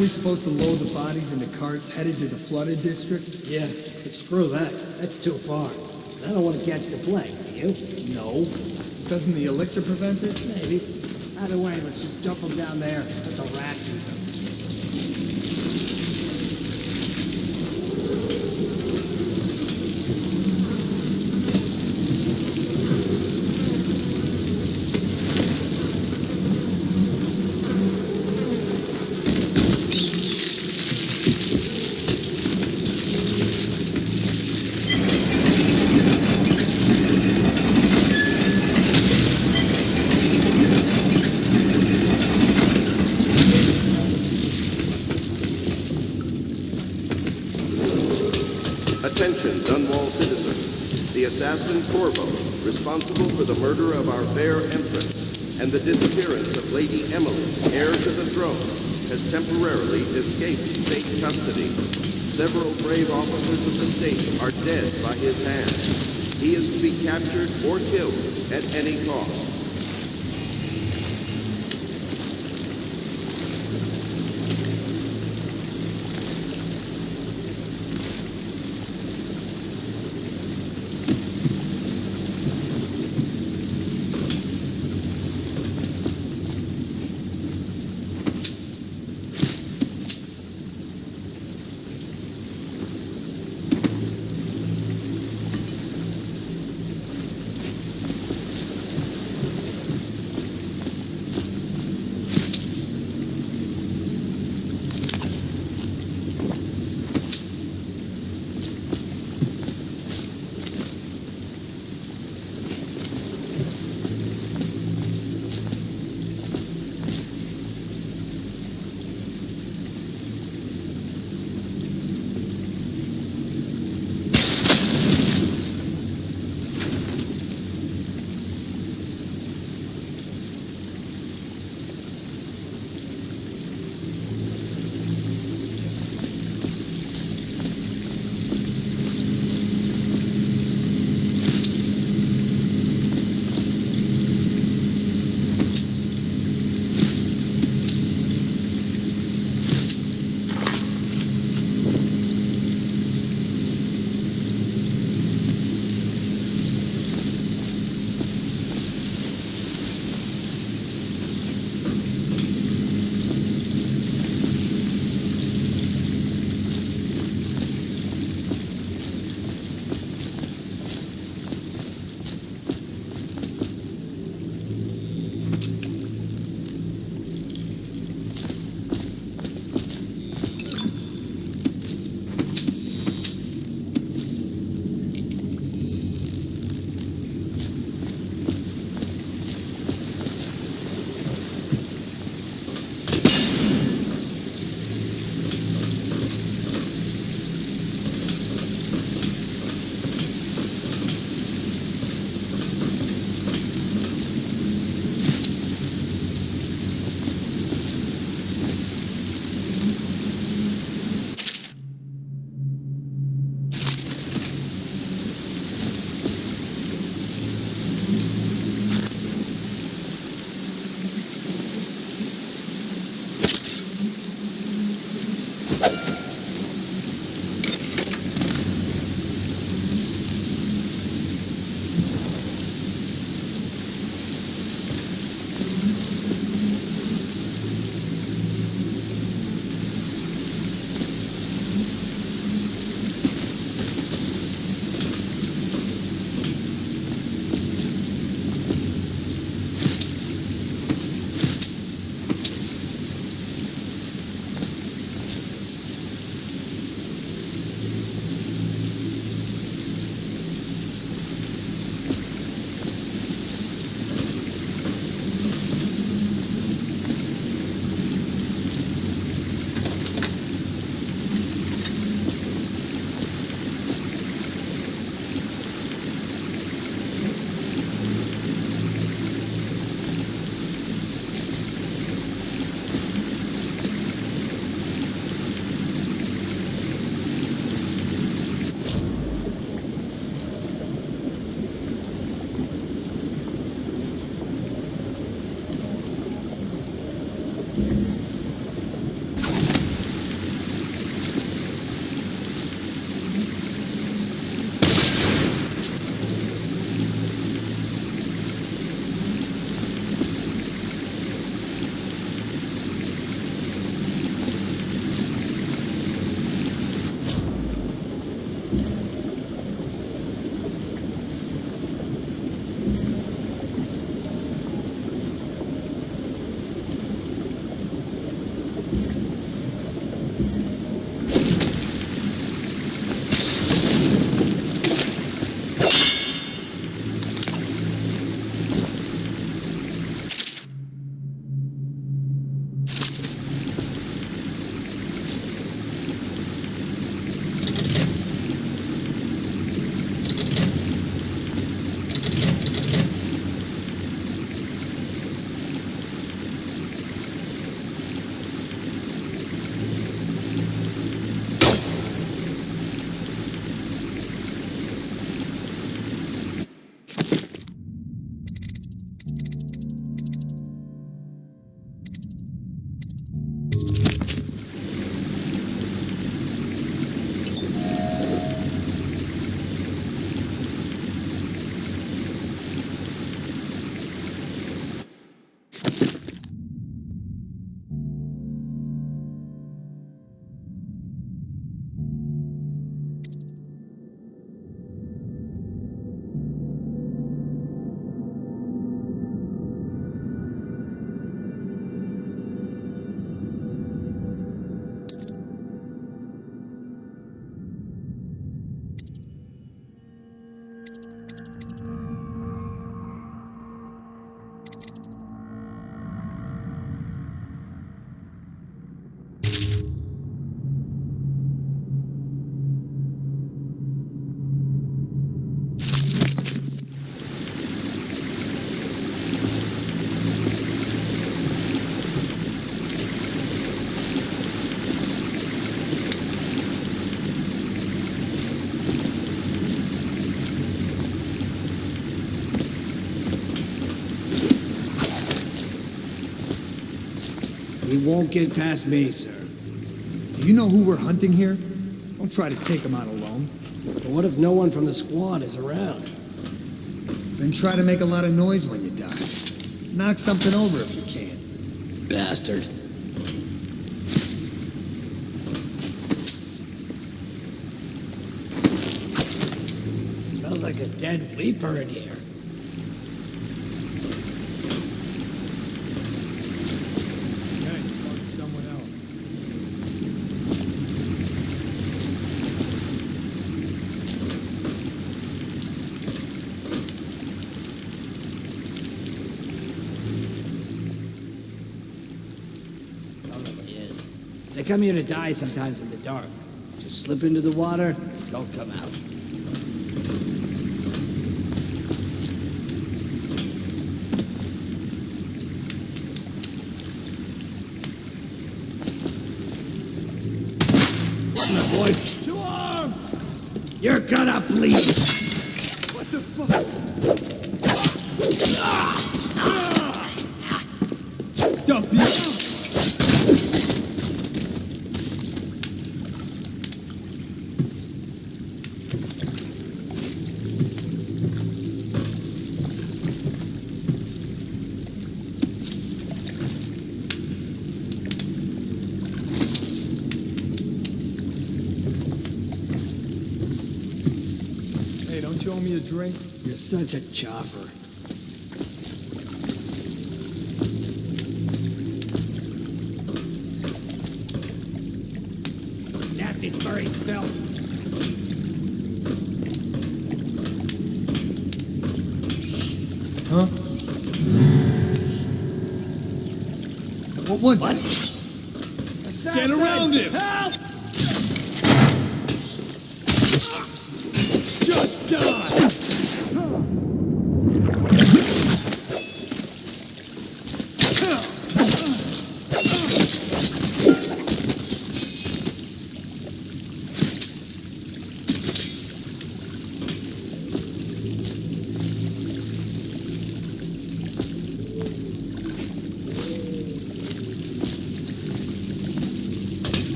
Aren't we supposed to load the bodies into carts headed to the flooded district? Yeah, but screw that. That's too far. I don't want to catch the plague, do you? No. Doesn't the elixir prevent it? Maybe. Either way, let's just dump them down there. Let the rats eat them. Attention, Dunwall citizens. The assassin Corvo, responsible for the murder of our fair empress and the disappearance of Lady Emily, heir to the throne, has temporarily escaped state custody. Several brave officers of the state are dead by his hand. He is to be captured or killed at any cost. He won't get past me, sir. Do you know who we're hunting here? Don't try to take him out alone. But what if no one from the squad is around? Then try to make a lot of noise when you die. Knock something over if you can. Bastard. Smells like a dead weeper in here. Okay, fuck someone else. Probably is. They come here to die sometimes in the dark. Just slip into the water, don't come out. Boy, 2 arms! You're gonna bleed! What the fuck? Dump you! Hey, don't you owe me a drink? You're such a chopper. Nasty furry filth. Huh? What was What? it? Get around him! Help! Just die!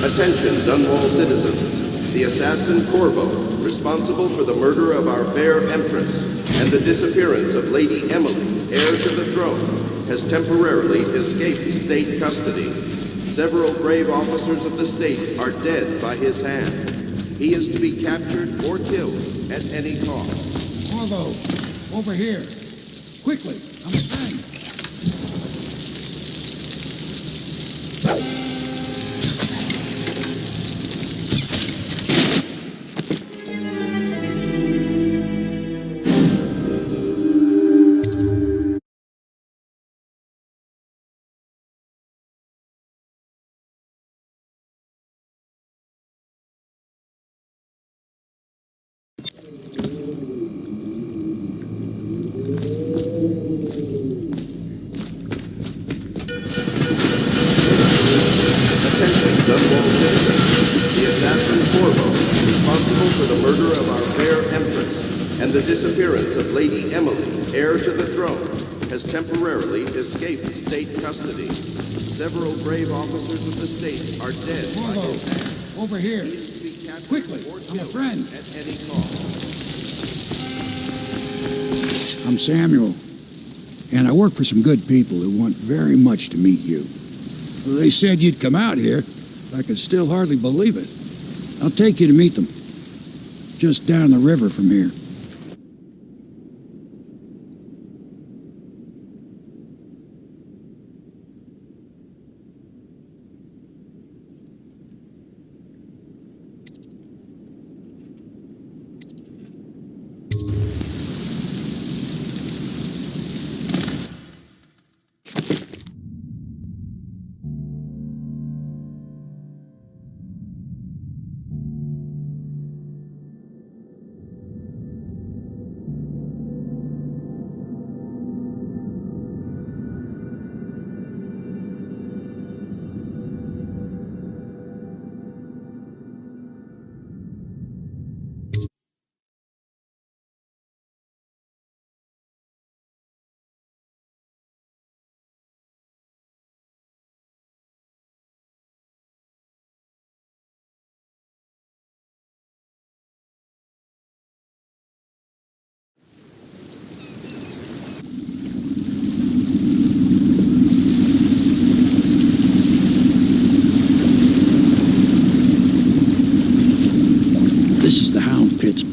Attention, Dunwall citizens. The assassin Corvo, responsible for the murder of our fair Empress and the disappearance of Lady Emily, heir to the throne, has temporarily escaped state custody. Several brave officers of the state are dead by his hand. He is to be captured or killed at any cost. Corvo, over here. Quickly, I'm a friend. Attention, Dunwall citizens. The assassin Corvo, responsible for the murder of our fair Empress and the disappearance of Lady Emily, heir to the throne, has temporarily escaped state custody. Several brave officers of the state are dead by Corvo, his hand. over here. He is to be captured Quickly, or I'm a killed friend. at any cost. I'm Samuel, and I work for some good people who want very much to meet you. They said you'd come out here. I can still hardly believe it. I'll take you to meet them. Just down the river from here.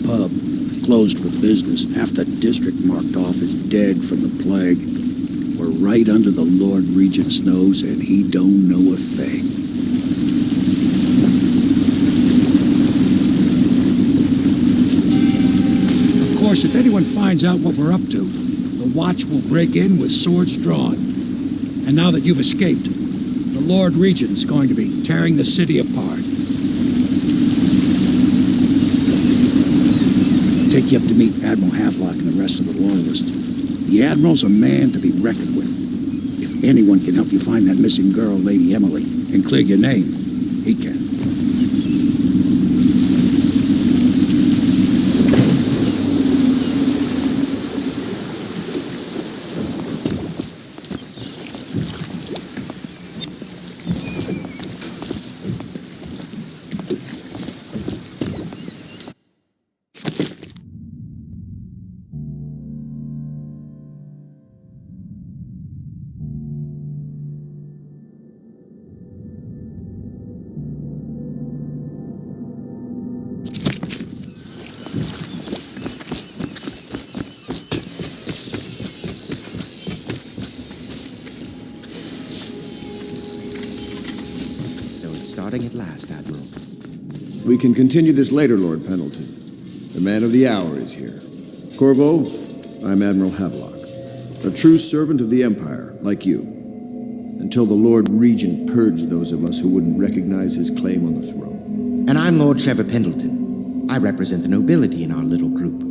pub, closed for business. Half the district marked off as dead from the plague. We're right under the Lord Regent's nose, and he don't know a thing. Of course, if anyone finds out what we're up to, the Watch will break in with swords drawn. And now that you've escaped, the Lord Regent's going to be tearing the city apart. Take you up to meet Admiral Havelock and the rest of the Loyalists. The Admiral's a man to be reckoned with. If anyone can help you find that missing girl, Lady Emily, and clear your name, he can. Starting at last, Admiral. We can continue this later, Lord Pendleton. The man of the hour is here. Corvo, I'm Admiral Havelock, a true servant of the Empire, like you, until the Lord Regent purged those of us who wouldn't recognize his claim on the throne. And I'm Lord Trevor Pendleton. I represent the nobility in our little group,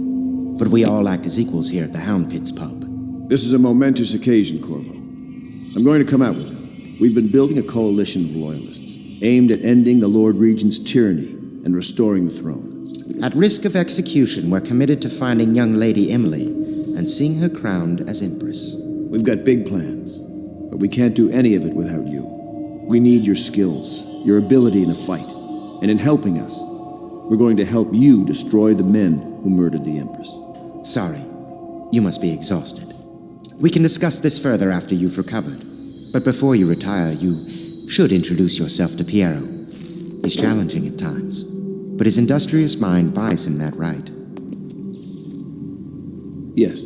but we all act as equals here at the Hound Pits pub. This is a momentous occasion, Corvo. I'm going to come out with it. We've been building a coalition of loyalists, aimed at ending the Lord Regent's tyranny and restoring the throne. At risk of execution, we're committed to finding young Lady Emily and seeing her crowned as Empress. We've got big plans, but we can't do any of it without you. We need your skills, your ability in a fight, and in helping us, we're going to help you destroy the men who murdered the Empress. Sorry, you must be exhausted. We can discuss this further after you've recovered, but before you retire, you should introduce yourself to Piero. He's challenging at times, but his industrious mind buys him that right. Yes,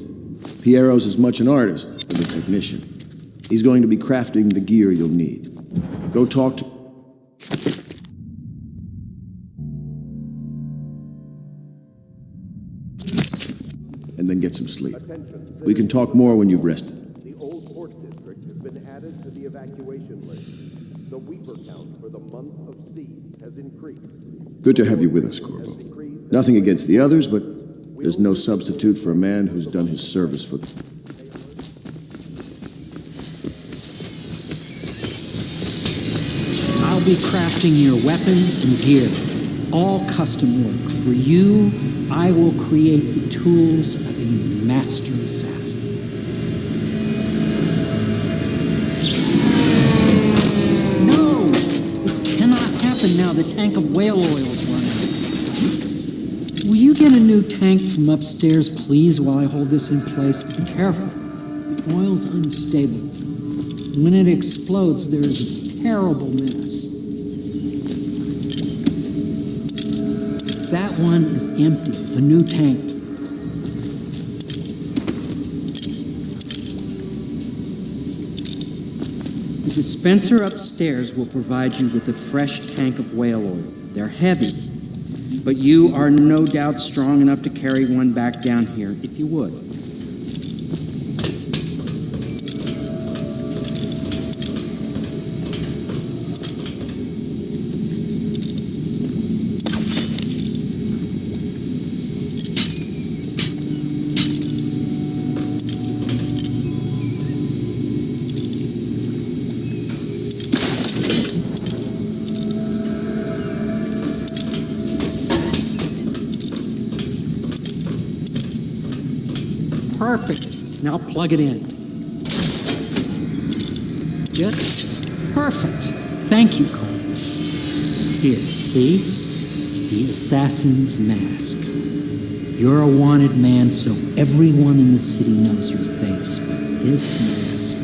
Piero's as much an artist as a technician. He's going to be crafting the gear you'll need. Go talk to... and then get some sleep. We can talk more when you've rested. The Old Port District has been added to the evacuation list. The Weeper count for the month of siege has increased. Good to have you with us, Corvo. Nothing against the others, but there's no substitute for a man who's done his service for... I'll be crafting your weapons and gear, all custom work. For you, I will create the tools of a master assassin. No! This cannot happen now. The tank of whale oil is running. Will you get a new tank from upstairs, please, while I hold this in place? Be careful. The oil's unstable. When it explodes, there is a terrible mess. That one is empty. A new tank, please. The dispenser upstairs will provide you with a fresh tank of whale oil. They're heavy, but you are no doubt strong enough to carry one back down here, if you would. Perfect. Now plug it in. Just perfect. Thank you, Carl. Here, see? The assassin's mask. You're a wanted man, so everyone in the city knows your face, but this mask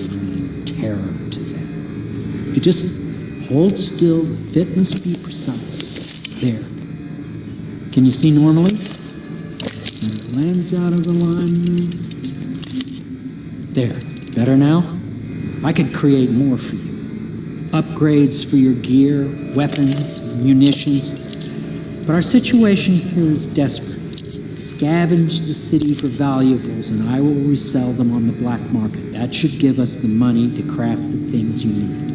will mean terror to them. If you just hold still, the fit must be precise. There. Can you see normally? Lens out of alignment. There. Better now? I could create more for you. Upgrades for your gear, weapons, munitions. But our situation here is desperate. Scavenge the city for valuables and I will resell them on the black market. That should give us the money to craft the things you need.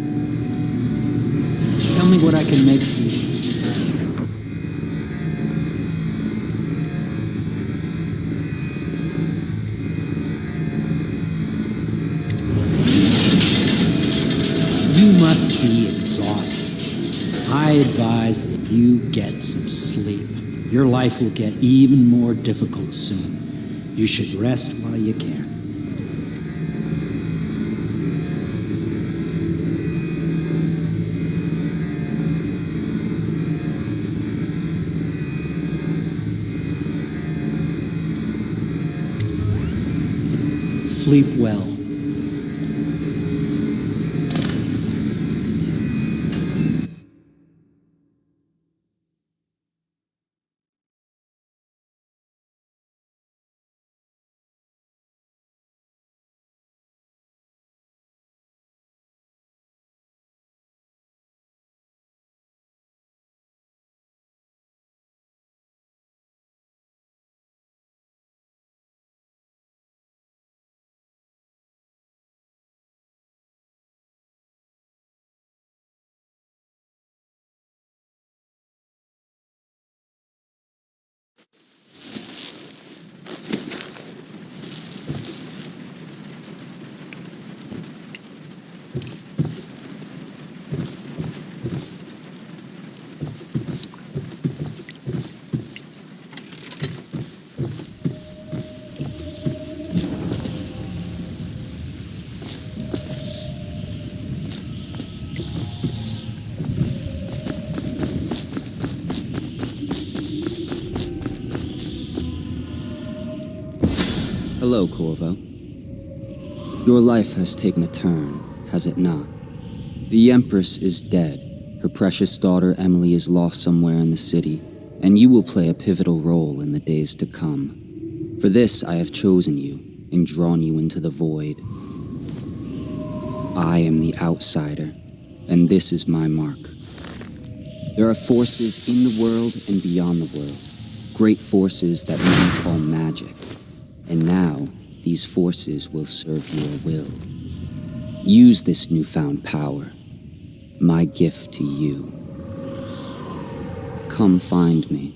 Tell me what I can make for you. You must be exhausted. I advise that you get some sleep. Your life will get even more difficult soon. You should rest while you can. Sleep well. Hello, Corvo. Your life has taken a turn, has it not? The Empress is dead. Her precious daughter Emily is lost somewhere in the city, and you will play a pivotal role in the days to come. For this, I have chosen you and drawn you into the void. I am the outsider, and this is my mark. There are forces in the world and beyond the world, great forces that we call magic. And now, these forces will serve your will. Use this newfound power, my gift to you. Come find me.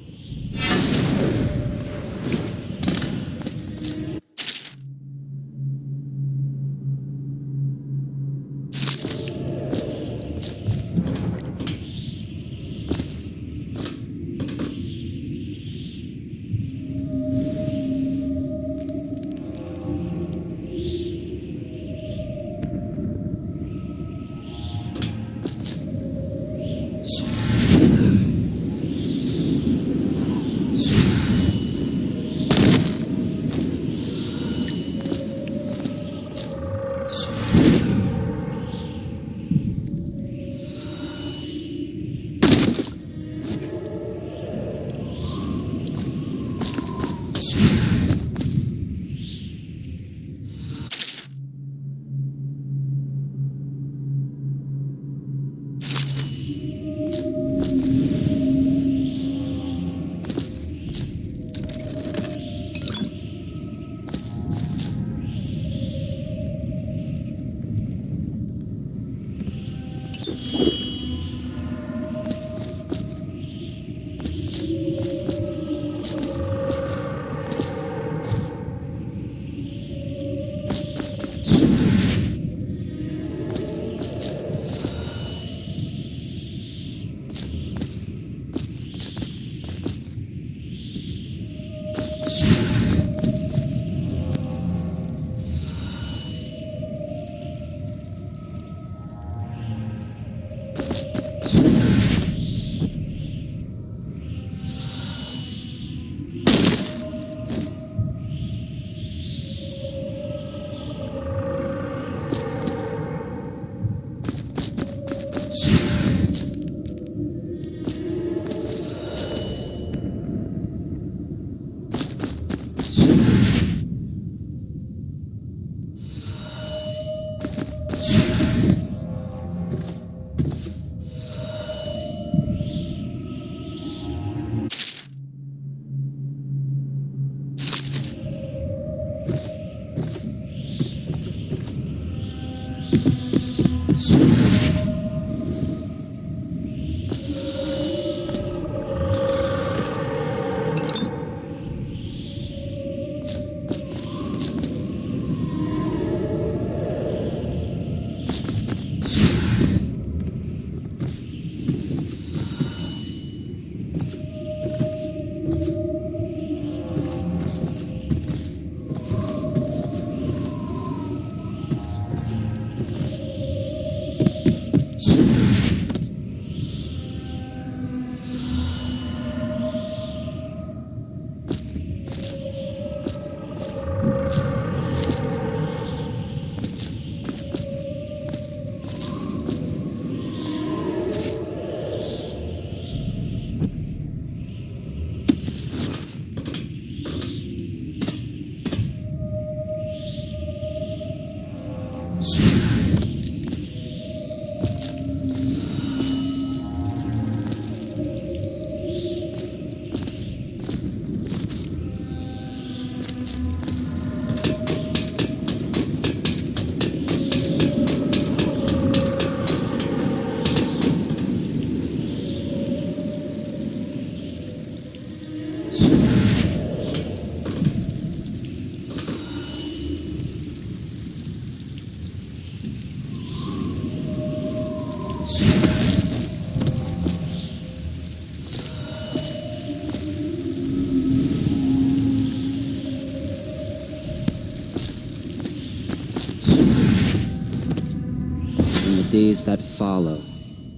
Days that follow,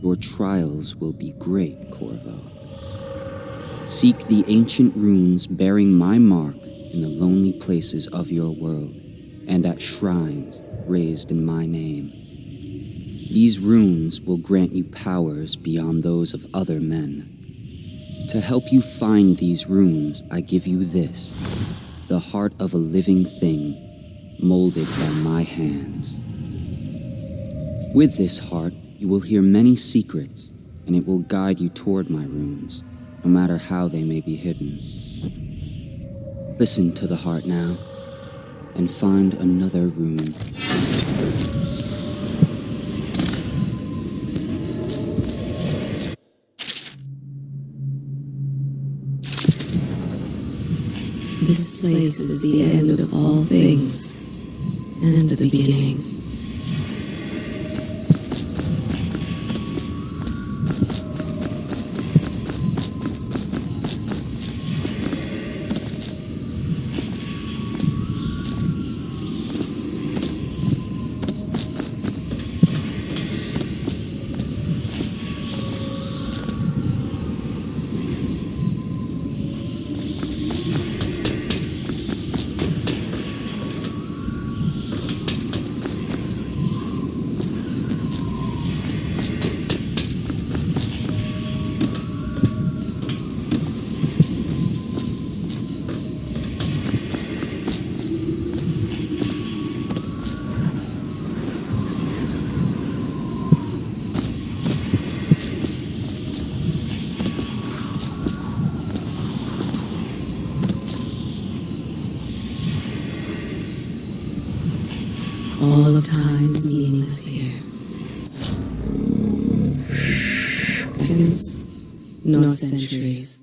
your trials will be great, Corvo. Seek the ancient runes bearing my mark in the lonely places of your world, and at shrines raised in my name. These runes will grant you powers beyond those of other men. To help you find these runes, I give you this, the heart of a living thing, molded by my hands. With this heart, you will hear many secrets, and it will guide you toward my runes, no matter how they may be hidden. Listen to the heart now, and find another rune. This place is the end of all things, and the beginning. All of time is meaningless here. Seconds, not centuries.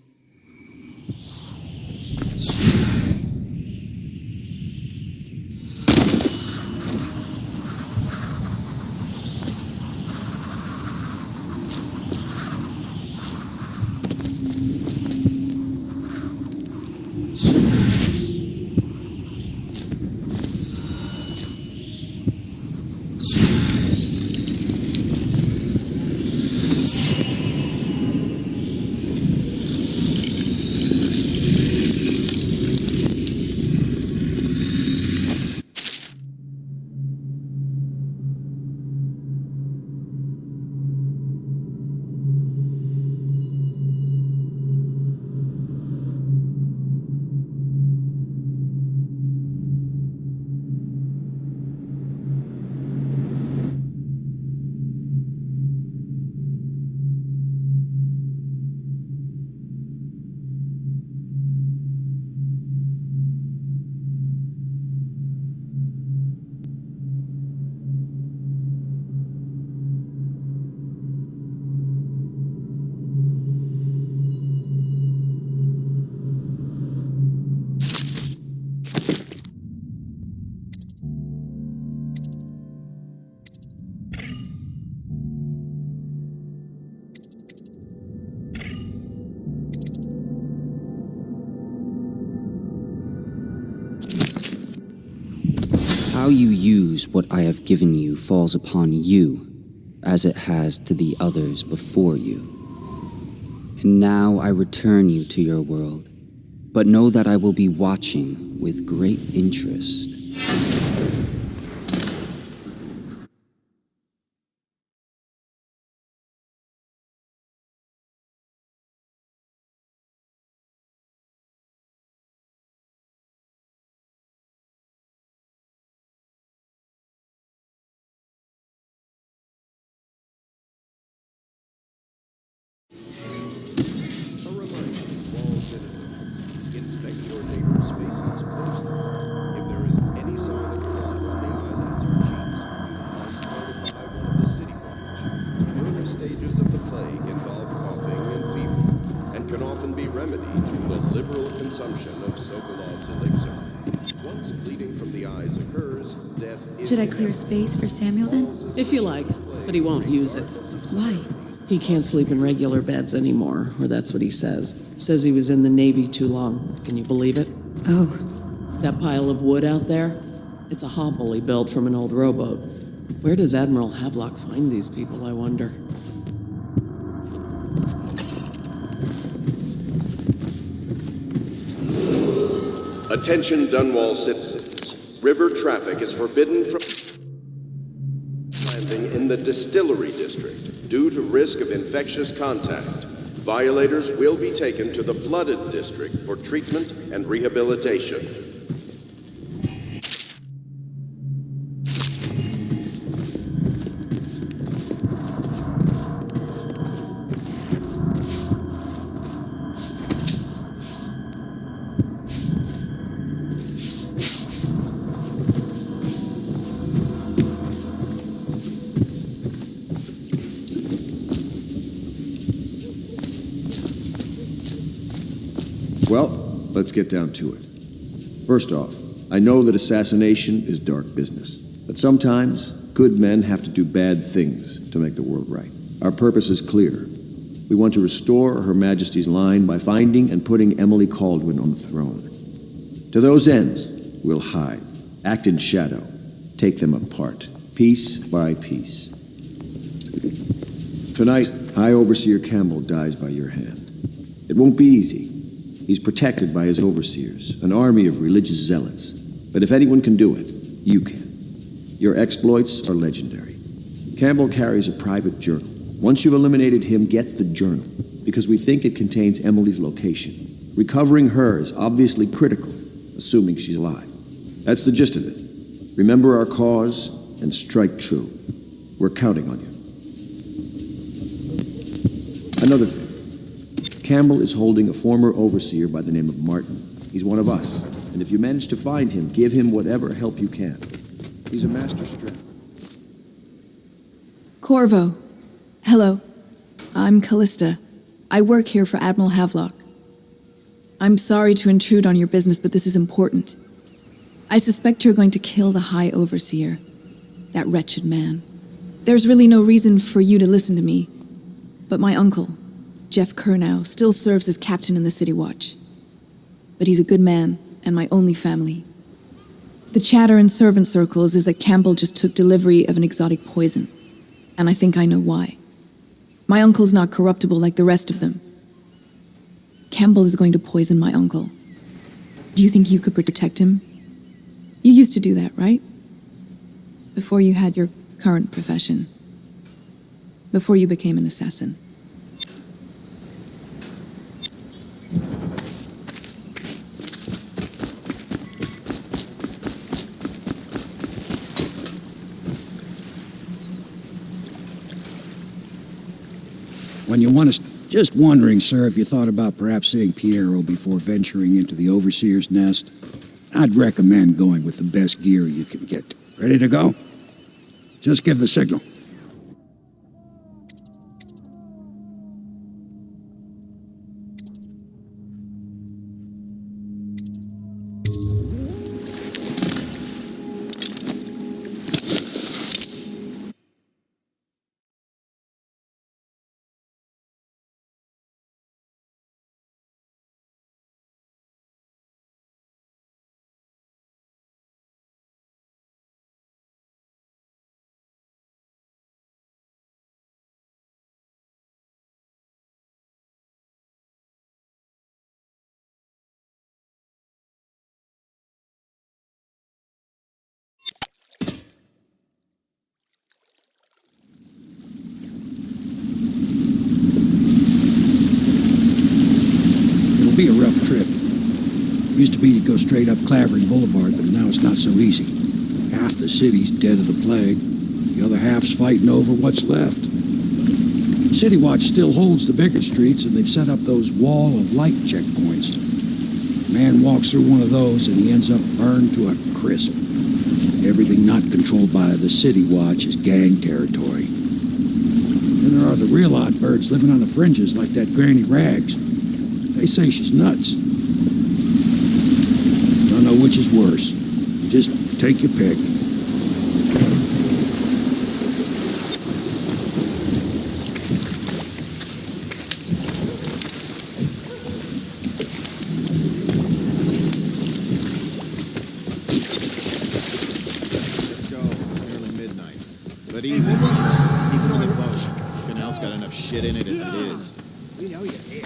How you use what I have given you falls upon you, as it has to the others before you. And now I return you to your world, but know that I will be watching with great interest. A reminder to all citizens, inspect your neighbor's spaces closely. If there is any sign of blood on the eyelids or cheeks, you must notify one of the city watch. Early stages of the plague involve coughing and fever, and can often be remedied through the liberal consumption of Sokolov's elixir. Once bleeding from the eyes occurs, death is... Should I clear space for Samuel then? If you like, but he won't use it. Why? He can't sleep in regular beds anymore, or that's what he says. Says he was in the Navy too long. Can you believe it? Oh, That pile of wood out there? It's a hovel he built from an old rowboat. Where does Admiral Havelock find these people, I wonder? Attention Dunwall citizens. River traffic is forbidden from landing in the Distillery District due to risk of infectious contact. Violators will be taken to the Flooded District for treatment and rehabilitation. Well, let's get down to it. First off, I know that assassination is dark business, but sometimes good men have to do bad things to make the world right. Our purpose is clear. We want to restore Her Majesty's line by finding and putting Emily Caldwin on the throne. To those ends, we'll hide, act in shadow, take them apart, piece by piece. Tonight, High Overseer Campbell dies by your hand. It won't be easy. He's protected by his overseers, an army of religious zealots. But if anyone can do it, you can. Your exploits are legendary. Campbell carries a private journal. Once you've eliminated him, get the journal, because we think it contains Emily's location. Recovering her is obviously critical, assuming she's alive. That's the gist of it. Remember our cause and strike true. We're counting on you. Another thing. Campbell is holding a former overseer by the name of Martin. He's one of us, and if you manage to find him, give him whatever help you can. He's a master strap. Corvo. Hello. I'm Callista. I work here for Admiral Havelock. I'm sorry to intrude on your business, but this is important. I suspect you're going to kill the High Overseer, that wretched man. There's really no reason for you to listen to me, but my uncle, Jeff Kernow, still serves as captain in the City Watch. But he's a good man, and my only family. The chatter in servant circles is that Campbell just took delivery of an exotic poison, and I think I know why. My uncle's not corruptible like the rest of them. Campbell is going to poison my uncle. Do you think you could protect him? You used to do that, right? Before you had your current profession. Before you became an assassin. When you want to... Just wondering, sir, if you thought about perhaps seeing Piero before venturing into the Overseer's nest. I'd recommend going with the best gear you can get. Ready to go? Just give the signal. Used to be to go straight up Clavering Boulevard, but now it's not so easy. Half the city's dead of the plague. The other half's fighting over what's left. City Watch still holds the bigger streets, and they've set up those wall of light checkpoints. A man walks through one of those, and he ends up burned to a crisp. Everything not controlled by the City Watch is gang territory. Then there are the real odd birds living on the fringes like that Granny Rags. They say she's nuts. Don't know which is worse. Just take your pick. But easy. Even with a boat. Canal's got enough shit in it as it is. We know you're here.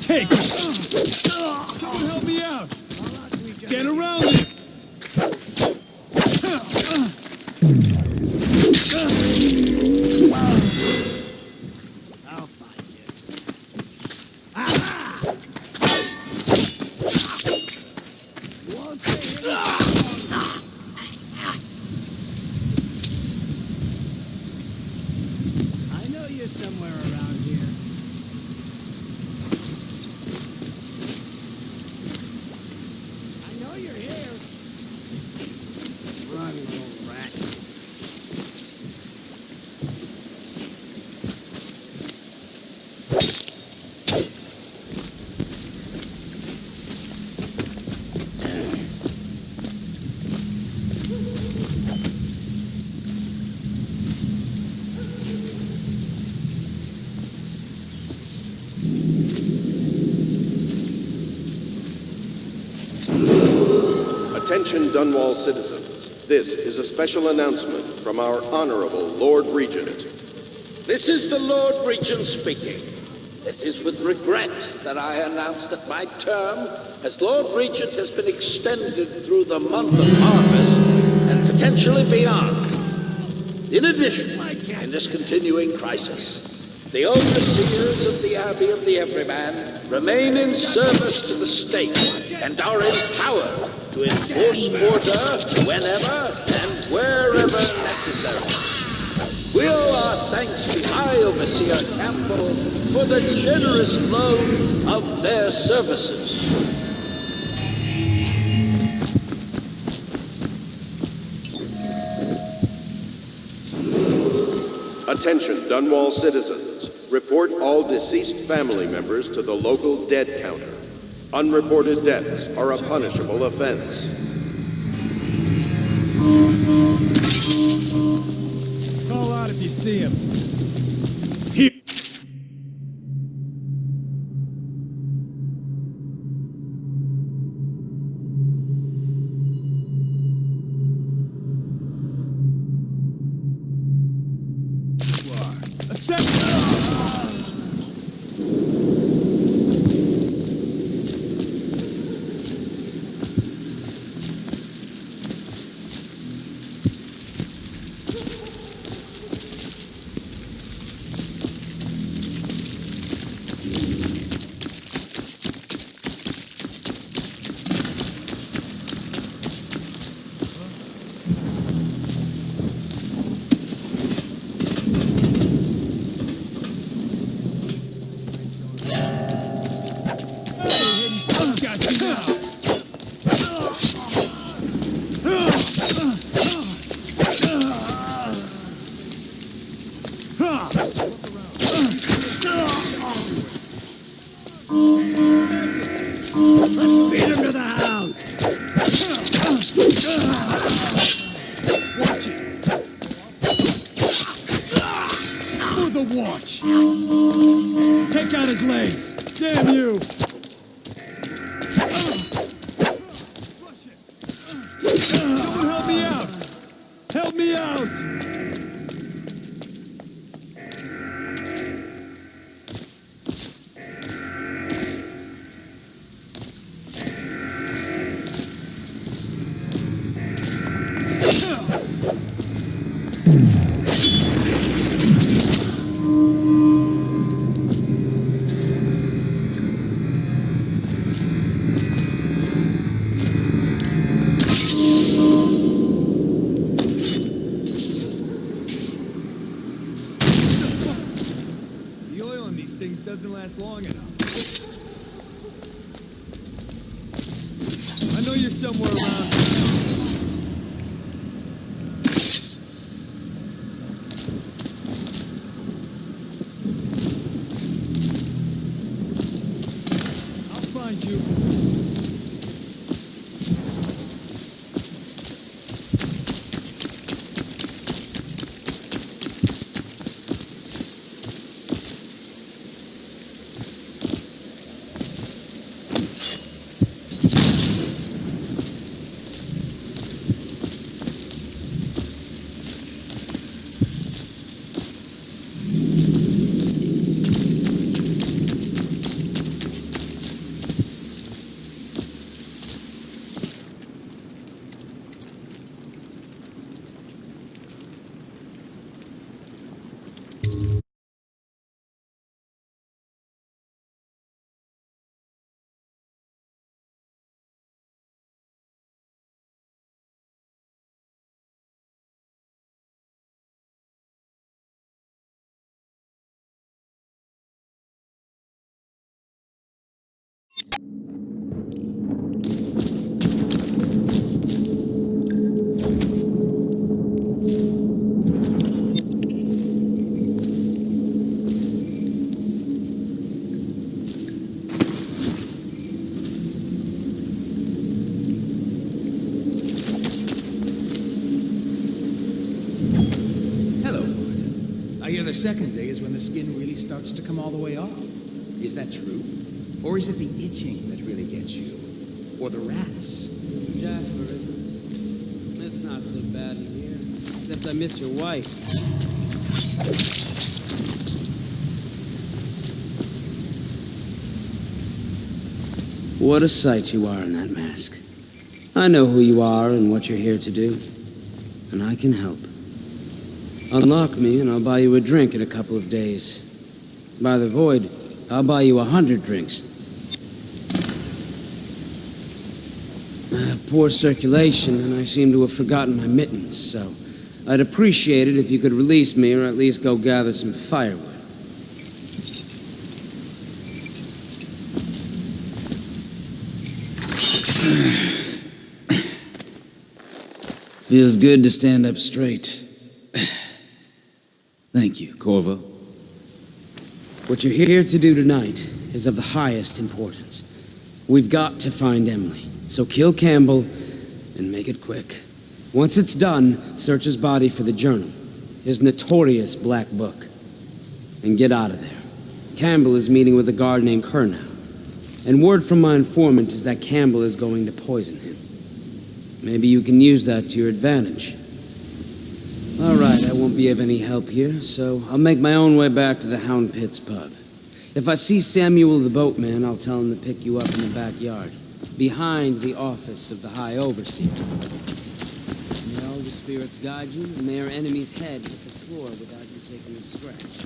Take it! Someone help me out! Get around it! I'll find you. I know you're somewhere around here. I know you're here. Run, little rat. Attention Dunwall citizens. This is a special announcement from our Honorable Lord Regent. This is the Lord Regent speaking. It is with regret that I announce that my term as Lord Regent has been extended through the month of harvest and potentially beyond. In addition, in this continuing crisis, the overseers of the Abbey of the Everyman remain in service to the state and are empowered to enforce order whenever and wherever necessary. We owe our thanks to High Overseer Campbell for the generous loan of their services. Attention Dunwall citizens. Report all deceased family members to the local dead counter. Unreported deaths are a punishable offense. Call out if you see him. last long enough. I know you're somewhere around here. I'll find you. The second day is when the skin really starts to come all the way off. Is that true? Or is it the itching that really gets you? Or the rats? Jasper, isn't it? It's not so bad in here. Except I miss your wife. What a sight you are in that mask. I know who you are and what you're here to do. And I can help. Unlock me and I'll buy you a drink in a couple of days. By the void, I'll buy you 100 drinks. I have poor circulation and I seem to have forgotten my mittens, so I'd appreciate it if you could release me or at least go gather some firewood. Feels good to stand up straight. Thank you, Corvo. What you're here to do tonight is of the highest importance. We've got to find Emily, so kill Campbell and make it quick. Once it's done, search his body for the journal, his notorious black book, and get out of there. Campbell is meeting with a guard named Kernow, and word from my informant is that Campbell is going to poison him. Maybe you can use that to your advantage. All right, I won't be of any help here, so I'll make my own way back to the Hound Pits pub. If I see Samuel the boatman, I'll tell him to pick you up in the backyard, behind the office of the High Overseer. May all the spirits guide you, and may our enemy's head hit the floor without you taking a scratch.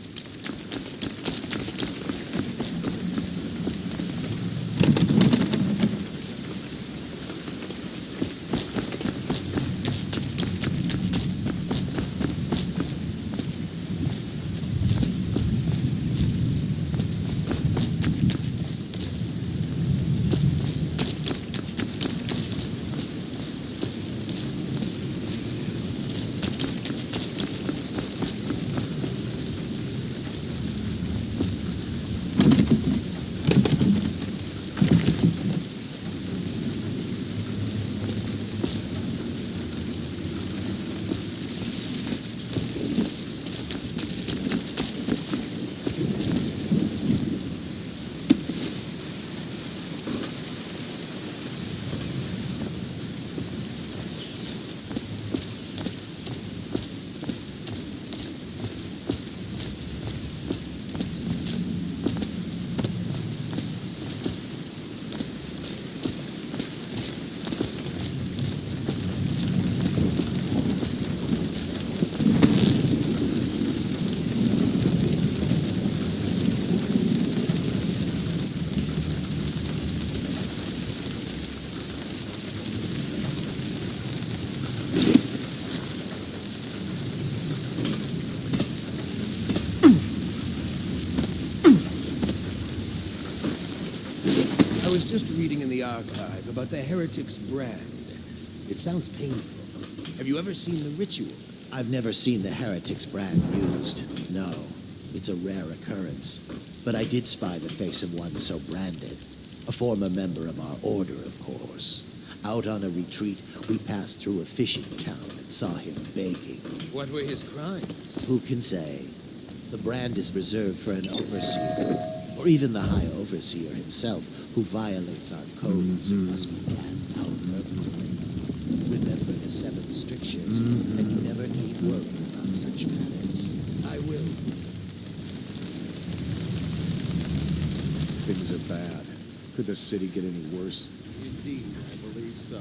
I was just reading in the archive about the Heretic's brand. It sounds painful. Have you ever seen the ritual? I've never seen the Heretic's brand used. No, it's a rare occurrence. But I did spy the face of one so branded. A former member of our order, of course. Out on a retreat, we passed through a fishing town and saw him begging. What were his crimes? Who can say? The brand is reserved for an overseer, or even the High Overseer himself, who violates our codes and must be cast out permanently. Remember the 7 strictures, and you never need worry about such matters. I will. Things are bad. Could the city get any worse? Indeed, I believe so.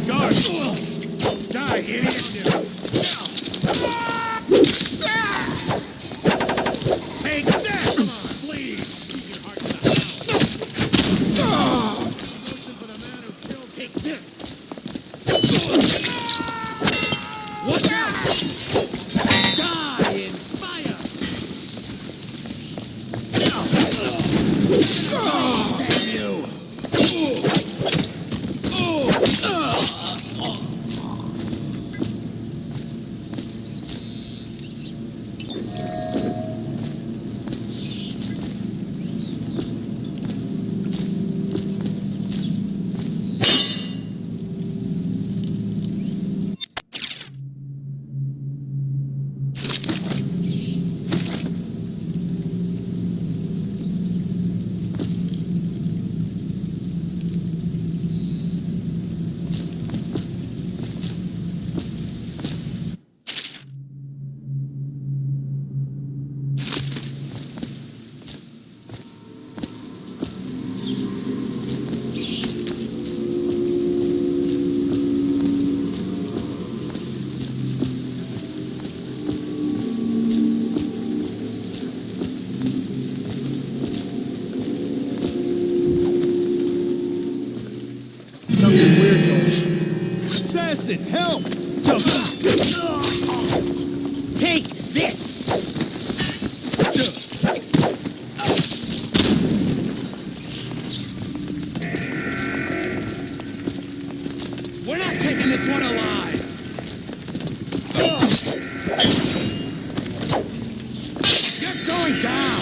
Guard! Die, idiot! Take that! Come on, please! Keep your heart down. Take this! Watch out! Die in fire! Damn you! Assassin, help! Take this! We're not taking this one alive! You're going down!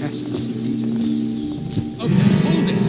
has to see reason. Okay, hold it!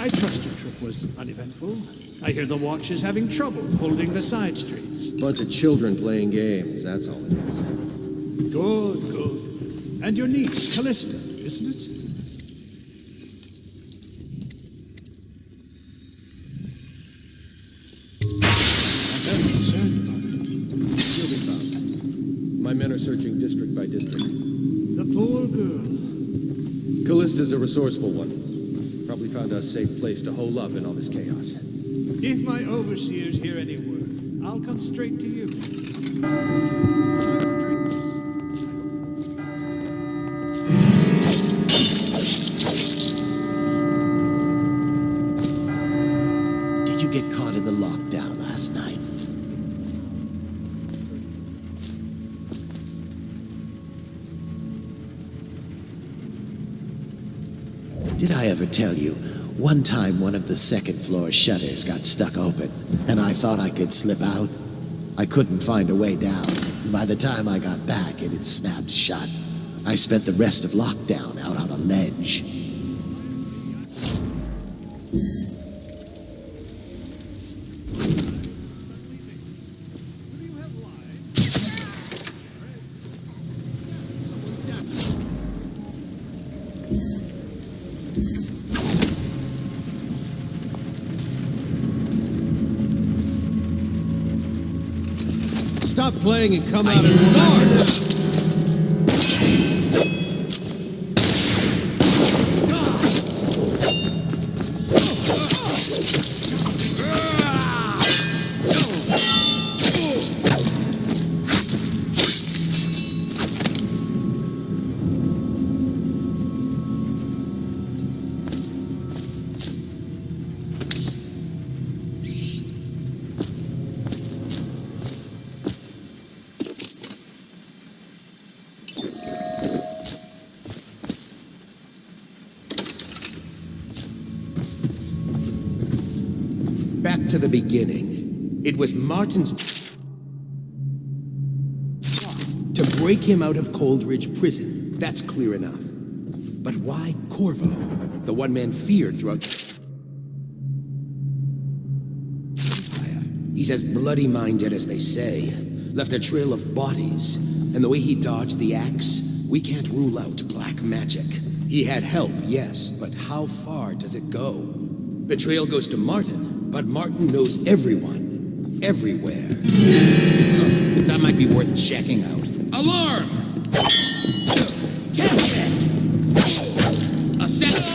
I trust your trip was uneventful. I hear the watch is having trouble holding the side streets. Bunch of children playing games, that's all it is. Good, good. And your niece, Callista, isn't it? I'm very concerned about her. She'll be found. My men are searching district by district. The poor girl. Callista's a resourceful one. Probably found a safe place to hole up in all this chaos. If my overseers hear any word, I'll come straight to you. Did you get caught in the lockdown last night? Did I ever tell you, one time one of the second floor shutters got stuck open, and I thought I could slip out? I couldn't find a way down. By the time I got back, it had snapped shut. I spent the rest of lockdown out on a ledge. Stop playing and come out and guard! Back to the beginning. It was Martin's plot to break him out of Coldridge Prison. That's clear enough. But why Corvo? The one man feared throughout. He's as bloody-minded as they say. Left a trail of bodies. And the way he dodged the axe, we can't rule out black magic. He had help, yes, but how far does it go? The trail goes to Martin, but Martin knows everyone, everywhere. That might be worth checking out. Alarm! Damn it! A second!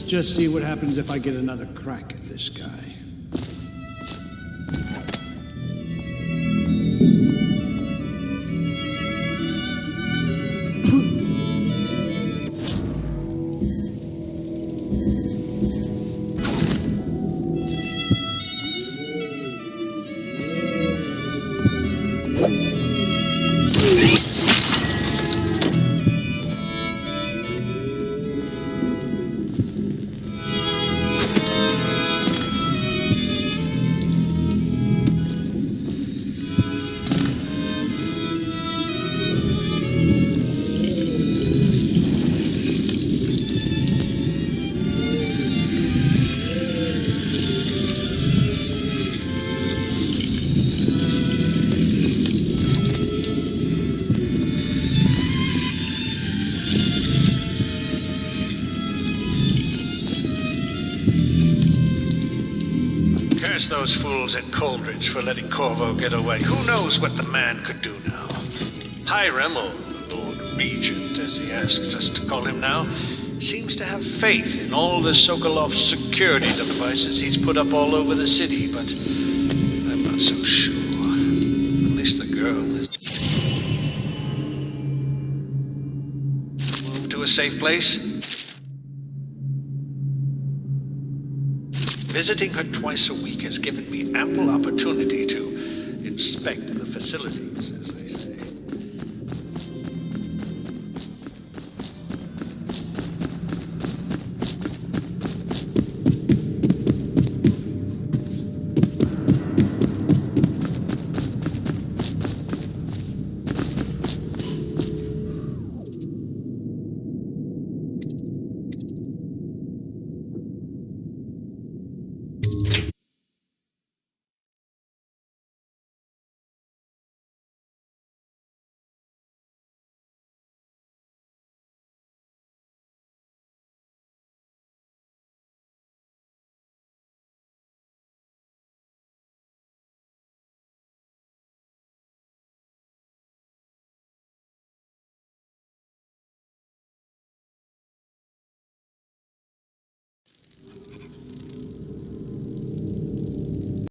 just see what happens if I get another crack at this guy. Those fools at Coldridge for letting Corvo get away. Who knows what the man could do now? Hiram, or the Lord Regent, as he asks us to call him now, seems to have faith in all the Sokolov security devices he's put up all over the city, but I'm not so sure. At least the girl is... Move to a safe place? Visiting her twice a week has given me ample opportunity to inspect the facilities as they